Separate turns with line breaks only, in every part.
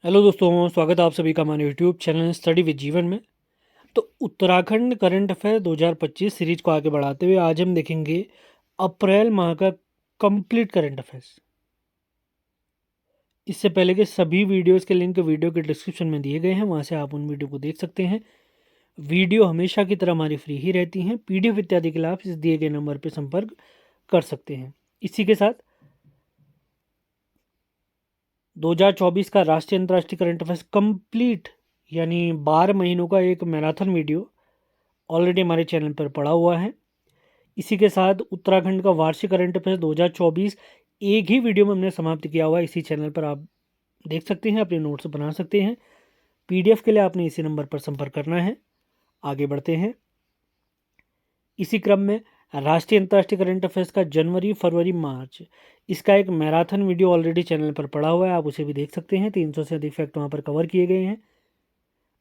Hello दोस्तों, स्वागत है आप सभी का हमारे यूट्यूब चैनल स्टडी विद जीवन में। तो उत्तराखंड करंट अफेयर 2025 सीरीज को आगे बढ़ाते हुए आज हम देखेंगे अप्रैल माह का कंप्लीट करंट अफेयर्स। इससे पहले के सभी वीडियोस के लिंक वीडियो के डिस्क्रिप्शन में दिए गए हैं, वहां से आप उन वीडियो को देख सकते हैं। वीडियो हमेशा की तरह हमारी फ्री ही रहती हैं। पीडीएफ इत्यादि के लिए आप इस दिए गए नंबर पर संपर्क कर सकते हैं। इसी के साथ 2024 का राष्ट्रीय अंतर्राष्ट्रीय करंट अफेयर्स कंप्लीट यानी 12 महीनों का एक मैराथन वीडियो ऑलरेडी हमारे चैनल पर पड़ा हुआ है। इसी के साथ उत्तराखंड का वार्षिक करंट अफेयर्स 2024 एक ही वीडियो में हमने समाप्त किया हुआ है। इसी चैनल पर आप देख सकते हैं, अपने नोट्स बना सकते हैं। पीडीएफ के लिए आपने इसी नंबर पर संपर्क करना है। आगे बढ़ते हैं। इसी क्रम में राष्ट्रीय अंतर्राष्ट्रीय करंट अफेयर्स का जनवरी फरवरी मार्च इसका एक मैराथन वीडियो ऑलरेडी चैनल पर पड़ा हुआ है, आप उसे भी देख सकते हैं। 300 से अधिक फैक्ट वहाँ पर कवर किए गए हैं।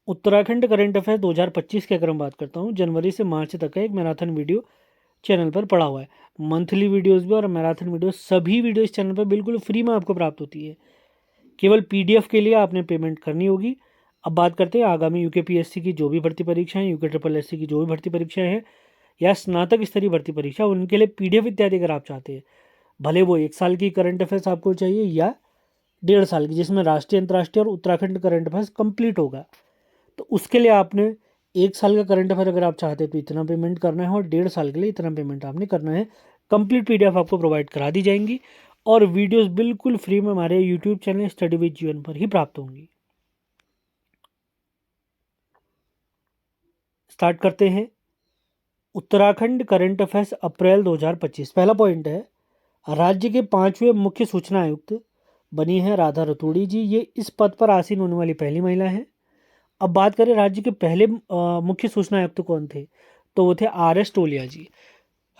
उत्तराखंड करंट अफेयर 2025 की अगर मैं बात करता हूँ, जनवरी से मार्च तक का एक मैराथन वीडियो चैनल पर पड़ा हुआ है। मंथली वीडियोस भी और मैराथन वीडियो सभी वीडियो इस चैनल पर बिल्कुल फ्री में आपको प्राप्त होती है। केवल पीडीएफ के लिए आपने पेमेंट करनी होगी। अब बात करते हैं आगामी यूकेपीएससी की जो भी भर्ती परीक्षाएं, यूके ट्रिपल एससी की जो भी भर्ती परीक्षाएं हैं या स्नातक स्तरीय भर्ती परीक्षा, उनके लिए पीडीएफ इत्यादि अगर आप चाहते हैं, भले वो 1 साल की करंट अफेयर्स आपको चाहिए या 1.5 साल की, जिसमें राष्ट्रीय अंतर्राष्ट्रीय और उत्तराखंड करंट अफेयर्स कंप्लीट होगा, तो उसके लिए आपने 1 साल का करंट अफेयर अगर आप चाहते हैं तो इतना पेमेंट करना है और 1.5 साल के लिए इतना पेमेंट आपने करना है। कंप्लीट पीडीएफ आपको प्रोवाइड करा दी जाएंगी और वीडियोस बिल्कुल फ्री में हमारे यूट्यूब चैनल स्टडी विद जीवन पर ही प्राप्त होंगी। स्टार्ट करते हैं। उत्तराखंड करंट अफेयर्स अप्रैल 2025। पहला पॉइंट है, राज्य के 5वें मुख्य सूचना आयुक्त बनी है राधा रतूड़ी जी। ये इस पद पर आसीन होने वाली पहली महिला है। अब बात करें राज्य के पहले मुख्य सूचना आयुक्त कौन थे, तो वो थे RS टोलिया जी,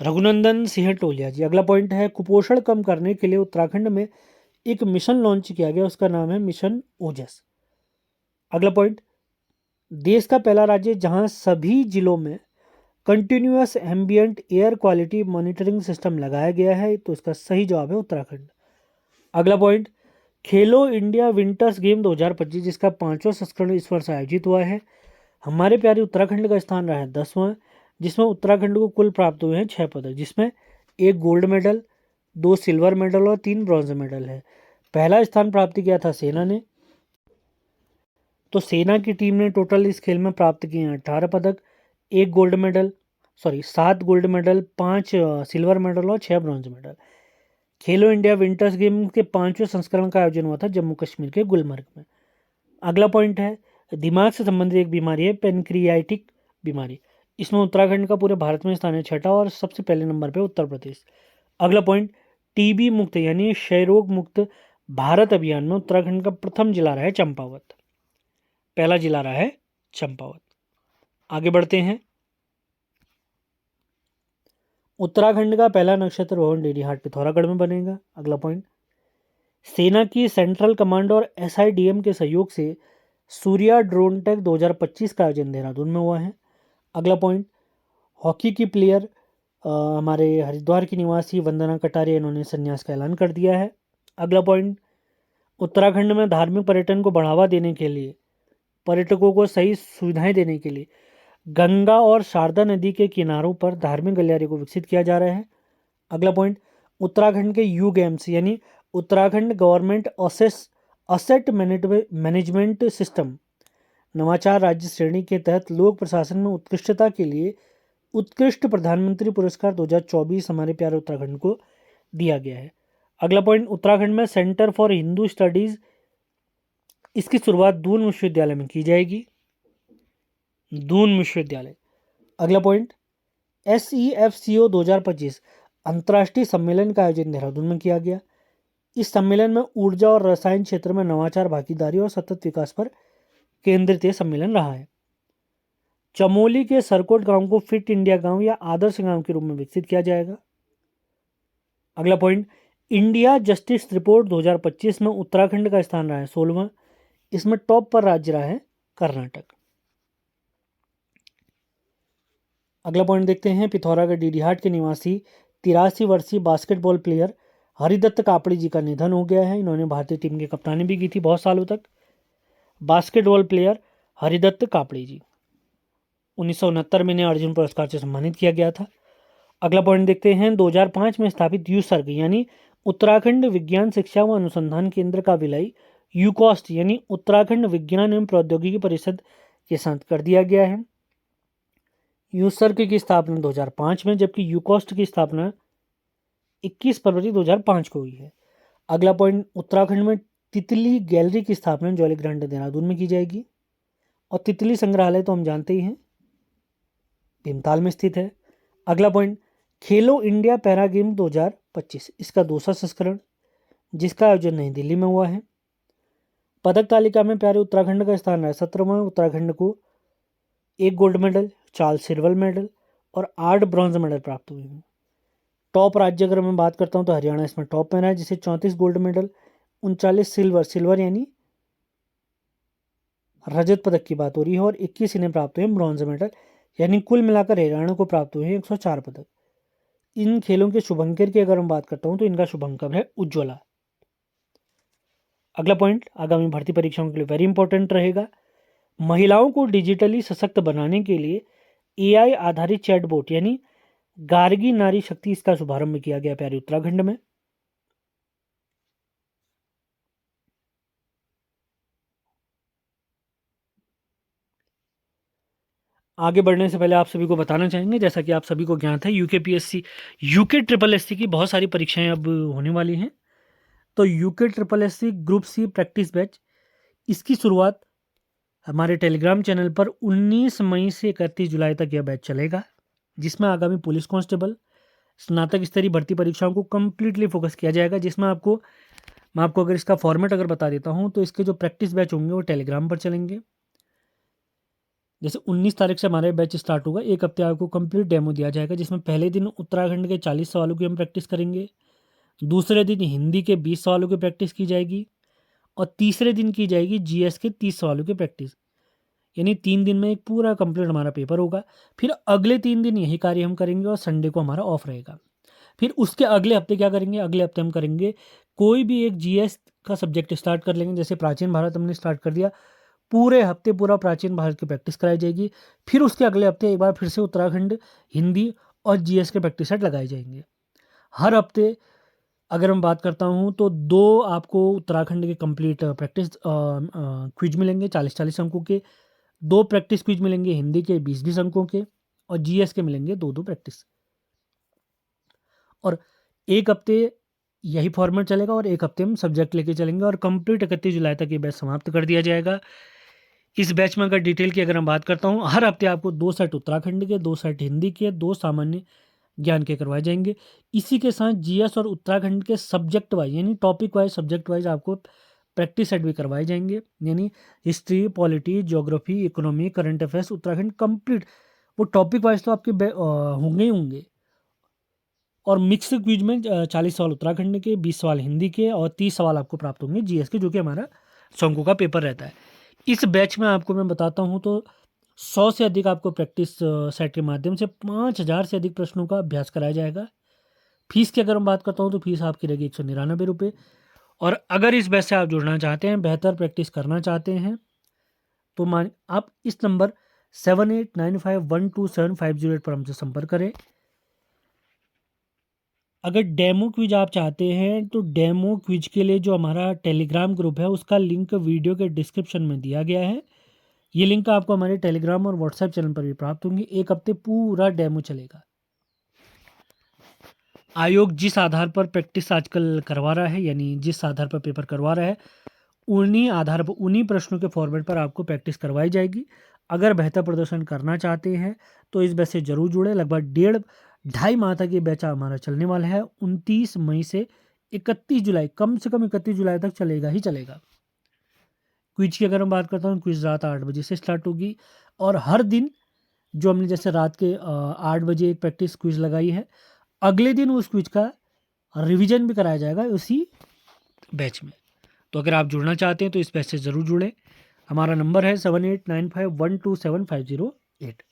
रघुनंदन सिंह टोलिया जी। अगला पॉइंट है, कुपोषण कम करने के लिए उत्तराखंड में एक मिशन लॉन्च किया गया, उसका नाम है मिशन ओजस। अगला पॉइंट, देश का पहला राज्य जहां सभी जिलों में continuous ambient air quality monitoring system लगाया गया है, तो इसका सही जवाब है उत्तराखंड। अगला पॉइंट, खेलो इंडिया विंटर्स गेम 2025 जिसका 5वां संस्करण इस वर्ष आयोजित हुआ है, हमारे प्यारे उत्तराखंड का स्थान रहा है 10वां, जिसमें उत्तराखंड को कुल प्राप्त हुए हैं 6 पदक, जिसमें 1 गोल्ड मेडल, 2 सिल्वर मेडल और 3 ब्रॉन्ज मेडल है। पहला स्थान प्राप्त किया था सेना ने, तो सेना की टीम ने टोटल इस खेल में प्राप्त किए हैं 18 पदक, 1 gold medal, 7 gold medal, 5 silver medal और 6 ब्रॉन्ज मेडल। खेलो इंडिया विंटर्स गेम के 5वें संस्करण का आयोजन हुआ था जम्मू कश्मीर के गुलमर्ग में। अगला पॉइंट है, दिमाग से संबंधित एक बीमारी है पेनक्रियाटिक बीमारी, इसमें उत्तराखंड का पूरे भारत में स्थान है 6ठा और सबसे पहले नंबर पे उत्तर प्रदेश। अगला पॉइंट, टीबी मुक्त यानी क्षय रोग मुक्त भारत अभियान में उत्तराखंड का प्रथम जिला रहा है चंपावत। पहला जिला रहा है चंपावत। आगे बढ़ते हैं। उत्तराखंड का पहला नक्षत्र भवन डेरी हाट पिथौरागढ़ में बनेगा। अगला पॉइंट, सेना की सेंट्रल कमांड और SIDM के सहयोग से सूर्या ड्रोन टेक 2025 का आयोजन देहरादून में हुआ है। अगला पॉइंट, हॉकी की प्लेयर हमारे हरिद्वार की निवासी वंदना कटारिया, इन्होंने संन्यास का ऐलान कर दिया है। अगला पॉइंट, उत्तराखंड में धार्मिक पर्यटन को बढ़ावा देने के लिए, पर्यटकों को सही सुविधाएं देने के लिए गंगा और शारदा नदी के किनारों पर धार्मिक गलियारे को विकसित किया जा रहा है। अगला पॉइंट, उत्तराखंड के UGAMS यानी Uttarakhand government asset management system नवाचार राज्य श्रेणी के तहत लोक प्रशासन में उत्कृष्टता के लिए उत्कृष्ट प्रधानमंत्री पुरस्कार 2024 हमारे प्यारे उत्तराखंड को दिया गया है। अगला पॉइंट, उत्तराखंड में सेंटर फॉर हिंदू स्टडीज, इसकी शुरुआत दून विश्वविद्यालय में की जाएगी, दून विश्वविद्यालय। अगला पॉइंट, SEFCO 2025 अंतर्राष्ट्रीय सम्मेलन का आयोजन देहरादून में किया गया। इस सम्मेलन में ऊर्जा और रसायन क्षेत्र में नवाचार, भागीदारी और सतत विकास पर केंद्रित यह सम्मेलन रहा है। चमोली के सरकोट गांव को फिट इंडिया गांव या आदर्श गांव के रूप में विकसित किया जाएगा। अगला पॉइंट, इंडिया जस्टिस रिपोर्ट 2025 में उत्तराखंड का स्थान रहा है 16वां, इसमें टॉप पर राज्य रहा है कर्नाटक। अगला पॉइंट देखते हैं, पिथौरागढ़ डीडीहाट के निवासी 83 वर्षीय बास्केटबॉल प्लेयर हरिदत्त कापड़ी जी का निधन हो गया है। इन्होंने भारतीय टीम की कप्तानी भी की थी बहुत सालों तक। बास्केटबॉल प्लेयर हरिदत्त कापड़ी जी, 1969 में इन्हें अर्जुन पुरस्कार से सम्मानित किया गया था। अगला पॉइंट देखते हैं। 2005 में स्थापित यूसर्ग यानी उत्तराखंड विज्ञान शिक्षा व अनुसंधान केंद्र का विलय यूकॉस्ट यानी उत्तराखंड विज्ञान एवं प्रौद्योगिकी परिषद के साथ कर दिया गया है। यूसर्ग की स्थापना 2005 में, जबकि यूकॉस्ट की स्थापना 21 फरवरी 2005 को हुई है। अगला पॉइंट, उत्तराखंड में तितली गैलरी की स्थापना जौलीग्रांट देहरादून में की जाएगी। और तितली संग्रहालय तो हम जानते ही हैं, भीमताल में स्थित है। अगला पॉइंट, खेलो इंडिया पैरा गेम 2025, इसका दूसरा संस्करण जिसका आयोजन नई दिल्ली में हुआ है। पदक तालिका में प्यारे उत्तराखंड का स्थान है 17वां। उत्तराखंड को 1 गोल्ड मेडल, 4 सिल्वर मेडल और 8 ब्रॉन्ज मेडल प्राप्त हुए हैं। टॉप राज्य अगर मैं बात करता हूं तो हरियाणा इसमें टॉप में रहा है, जिसे 34 गोल्ड मेडल, 39 सिल्वर यानी रजत पदक की बात हो रही है, और 21 इन्हें प्राप्त हुए ब्रॉन्ज मेडल, यानी कुल मिलाकर हरियाणा को प्राप्त हुए हैं 104 पदक। इन खेलों के शुभंकर की अगर मैं बात करता हूं तो इनका शुभंकर है उज्ज्वला। अगला पॉइंट आगामी भर्ती परीक्षाओं के लिए वेरी इंपॉर्टेंट रहेगा। महिलाओं को डिजिटली सशक्त बनाने के लिए एआई आधारित चैटबॉट यानी गार्गी नारी शक्ति, इसका शुभारंभ किया गया प्यारे उत्तराखंड में। आगे बढ़ने से पहले आप सभी को बताना चाहेंगे, जैसा कि आप सभी को ज्ञात है, यूके ट्रिपल एससी की बहुत सारी परीक्षाएं अब होने वाली हैं। तो UK triple SC group C practice batch, इसकी शुरुआत हमारे टेलीग्राम चैनल पर 19 मई से 31 जुलाई तक यह बैच चलेगा, जिसमें आगामी पुलिस कांस्टेबल स्नातक स्तरीय भर्ती परीक्षाओं को कंप्लीटली फोकस किया जाएगा। जिसमें मैं आपको अगर इसका फॉर्मेट अगर बता देता हूं तो इसके जो प्रैक्टिस बैच होंगे वो टेलीग्राम पर चलेंगे। जैसे 19 तारीख से हमारे बैच स्टार्ट होगा, एक हफ्ते आपको कंप्लीट डेमो दिया जाएगा, जिसमें पहले दिन उत्तराखंड के 40 सवालों की हम प्रैक्टिस करेंगे, दूसरे दिन हिंदी के 20 सवालों की प्रैक्टिस की जाएगी, और तीसरे दिन की जाएगी जीएस के 30 सवालों की प्रैक्टिस। यानी 3 दिन में एक पूरा कंप्लीट हमारा पेपर होगा। फिर अगले 3 दिन यही कार्य हम करेंगे और संडे को हमारा ऑफ रहेगा। फिर उसके अगले हफ्ते क्या करेंगे, अगले हफ्ते हम करेंगे कोई भी एक जीएस का सब्जेक्ट स्टार्ट कर लेंगे। जैसे प्राचीन भारत हमने स्टार्ट कर दिया, पूरे हफ्ते पूरा प्राचीन भारत की प्रैक्टिस कराई जाएगी। फिर उसके अगले हफ्ते एक बार फिर से उत्तराखंड, हिंदी और जीएस के प्रैक्टिस सेट लगाए जाएंगे। हर हफ्ते अगर मैं बात करता हूँ तो 2 आपको उत्तराखंड के कंप्लीट प्रैक्टिस क्विज मिलेंगे 40-40 अंकों के, 2 प्रैक्टिस क्विज मिलेंगे हिंदी के 20-20 अंकों के, और जीएस के मिलेंगे 2-2 प्रैक्टिस। और एक हफ्ते यही फॉर्मेट चलेगा और एक हफ्ते हम सब्जेक्ट लेके चलेंगे, और कंप्लीट 31 जुलाई तक ये बैच समाप्त कर दिया जाएगा। इस बैच में अगर डिटेल की अगर मैं बात करता हूँ, हर हफ्ते आपको 2 सेट उत्तराखंड के, 2 सेट हिंदी के, 2 सामान्य ज्ञान के करवाए जाएंगे। इसी के साथ जीएस और उत्तराखंड के सब्जेक्ट वाइज यानी टॉपिक वाइज सब्जेक्ट वाइज आपको प्रैक्टिस सेट भी करवाए जाएंगे। यानी history, polity, geography, economy, current affairs Uttarakhand complete, वो टॉपिक वाइज तो आपके होंगे ही होंगे। और मिक्स क्विज में 40 सवाल उत्तराखंड के, 20 सवाल हिंदी के, और 30 सवाल आपको प्राप्त होंगे जीएस के, जो कि हमारा 100 अंकों का पेपर रहता है। इस बैच में आपको मैं बताता हूँ तो 100 से अधिक आपको प्रैक्टिस सेट के माध्यम से 5000 से अधिक प्रश्नों का अभ्यास कराया जाएगा। फीस की अगर मैं बात करता हूँ तो फीस आपकी रहेगी 199 रुपये। और अगर इस बैच से आप जुड़ना चाहते हैं, बेहतर प्रैक्टिस करना चाहते हैं, तो आप इस नंबर 7895127508 पर हमसे संपर्क करें। अगर डेमो क्विज आप चाहते हैं तो डेमो क्विज के लिए जो हमारा टेलीग्राम ग्रुप है उसका लिंक वीडियो के डिस्क्रिप्शन में दिया गया है। ये लिंक आपको हमारे टेलीग्राम और व्हाट्सएप चैनल पर भी प्राप्त होंगे। एक हफ्ते पूरा डेमो चलेगा। आयोग जिस आधार पर प्रैक्टिस आजकल करवा रहा है, यानी जिस आधार पर पेपर करवा रहा है, उन्हीं आधार पर उन्हीं प्रश्नों के फॉर्मेट पर आपको प्रैक्टिस करवाई जाएगी। अगर बेहतर प्रदर्शन करना चाहते हैं तो इस बैच से जरूर जुड़े। लगभग 1.5-2.5 माह तक ये बैच हमारा चलने वाला है। 29 मई से 31 जुलाई, कम से कम 31 जुलाई तक चलेगा ही चलेगा। क्विज की अगर मैं बात करता हूँ, क्विज रात 8 बजे से स्टार्ट होगी, और हर दिन जो हमने जैसे रात के 8 बजे एक प्रैक्टिस क्विज लगाई है, अगले दिन उस क्विज का रिवीजन भी कराया जाएगा उसी बैच में। तो अगर आप जुड़ना चाहते हैं तो इस बैच से ज़रूर जुड़ें। हमारा नंबर है 7895127508।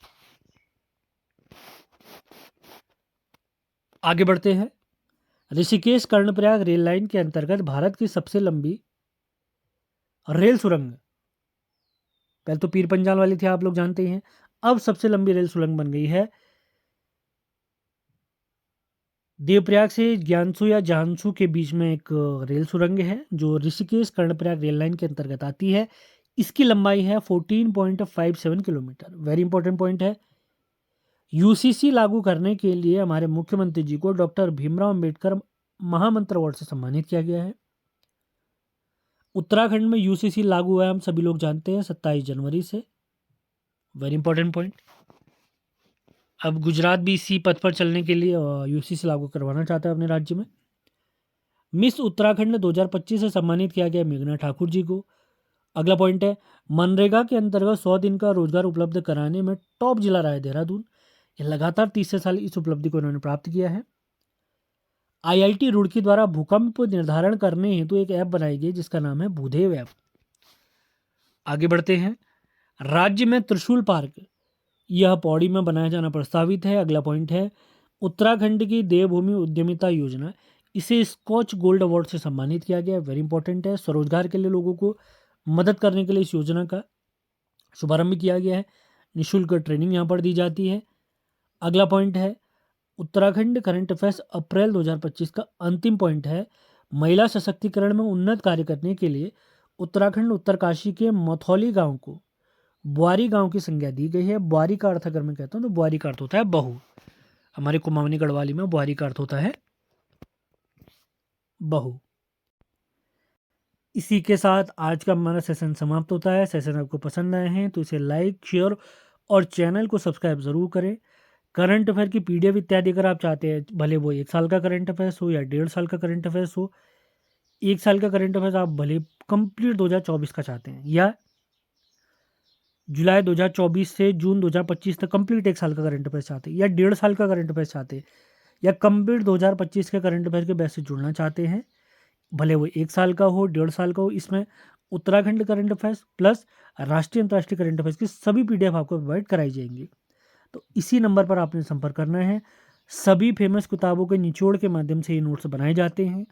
आगे बढ़ते हैं। ऋषिकेश कर्णप्रयाग रेल लाइन के अंतर्गत भारत की सबसे लंबी रेल सुरंग पहले तो पीर पंजाल वाली थी, आप लोग जानते हैं। अब सबसे लंबी रेल सुरंग बन गई है, देवप्रयाग से ज्ञानसू या जानसू के बीच में एक रेल सुरंग है, जो ऋषिकेश कर्णप्रयाग रेल लाइन के अंतर्गत आती है। इसकी लंबाई है 14.57 किलोमीटर। वेरी इंपॉर्टेंट पॉइंट है। यूसीसी लागू करने के लिए हमारे मुख्यमंत्री जी को डॉक्टर भीमराव अंबेडकर महामंत्र अवार्ड से सम्मानित किया गया है। उत्तराखंड में यूसीसी लागू हुआ है, हम सभी लोग जानते हैं, 27 जनवरी से। Very important point. अब गुजरात भी इसी पथ पर चलने के लिए यूसीसी लागू करवाना चाहता है अपने राज्य में। मिस उत्तराखंड 2025 से सम्मानित किया गया मेघना ठाकुर जी को। अगला पॉइंट है, मनरेगा के अंतर्गत 100 दिन का रोजगार उपलब्ध कराने में टॉप जिला रहा है देहरादून। ये लगातार तीसरे साल इस उपलब्धि को इन्होंने प्राप्त किया है। आईआईटी रुड़की द्वारा भूकंप निर्धारण करने हेतु एक ऐप बनाई गई जिसका नाम है भूदेव ऐप। आगे बढ़ते हैं। राज्य में त्रिशूल पार्क, यह पौड़ी में बनाया जाना प्रस्तावित है। अगला पॉइंट है, उत्तराखंड की देवभूमि उद्यमिता योजना, इसे स्कॉच गोल्ड अवार्ड से सम्मानित किया गया। वेरी इंपॉर्टेंट है। स्वरोजगार के लिए लोगों को मदद करने के लिए इस योजना का शुभारंभ किया गया है। निःशुल्क ट्रेनिंग यहाँ पर दी जाती है। अगला पॉइंट है, उत्तराखंड करंट अफेयर्स अप्रैल 2025 का अंतिम पॉइंट है, महिला सशक्तिकरण में उन्नत कार्य करने के लिए उत्तराखंड उत्तरकाशी के मथौली गांव को बुआरी गांव की संज्ञा दी गई है। बुआरी का अर्थ अगर मैं कहता हूँ तो बुआरी का अर्थ होता है बहू। हमारे कुमाऊनी गढ़वाली में बुआरी का अर्थ होता है बहू। इसी के साथ आज का हमारा सेशन समाप्त होता है। सेशन आपको पसंद आए हैं तो इसे लाइक, शेयर और चैनल को सब्सक्राइब ज़रूर करें। करंट अफेयर की पीडीएफ इत्यादि अगर आप चाहते हैं, भले वो 1 साल का करंट अफेयर्स हो या 1.5 साल का करंट अफेयर्स हो, 1 साल का करंट अफेयर्स आप भले कंप्लीट 2024 का चाहते हैं या जुलाई 2024 से जून 2025 तक कंप्लीट 1 साल का करंट अफेयर्स चाहते हैं, या 1.5 साल का करंट अफेयर्स चाहते हैं, या कंप्लीट 2025 के करंट अफेयर के बेस से जुड़ना चाहते हैं, भले वो 1 साल का हो, 1.5 साल का हो, इसमें उत्तराखंड करंट अफेयर्स प्लस राष्ट्रीय अंतर्राष्ट्रीय करंट अफेयर्स की सभी पीडीएफ आपको प्रोवाइड कराई जाएंगी। तो इसी नंबर पर आपने संपर्क करना है। सभी फेमस किताबों के निचोड़ के माध्यम से ये नोट्स बनाए जाते हैं।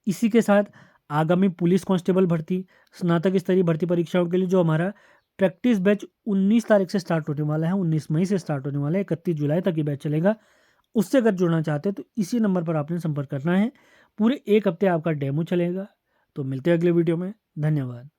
इसी के साथ आगामी पुलिस कांस्टेबल भर्ती, स्नातक स्तरीय भर्ती परीक्षाओं के लिए जो हमारा प्रैक्टिस बैच 19 तारीख से स्टार्ट होने वाला है, 19 मई से स्टार्ट होने वाला है, 31 जुलाई तक ये बैच चलेगा। उससे अगर जुड़ना चाहते हैं तो इसी नंबर पर आपने संपर्क करना है। पूरे 1 हफ्ते आपका डेमो चलेगा। तो मिलते हैं अगले वीडियो में। धन्यवाद।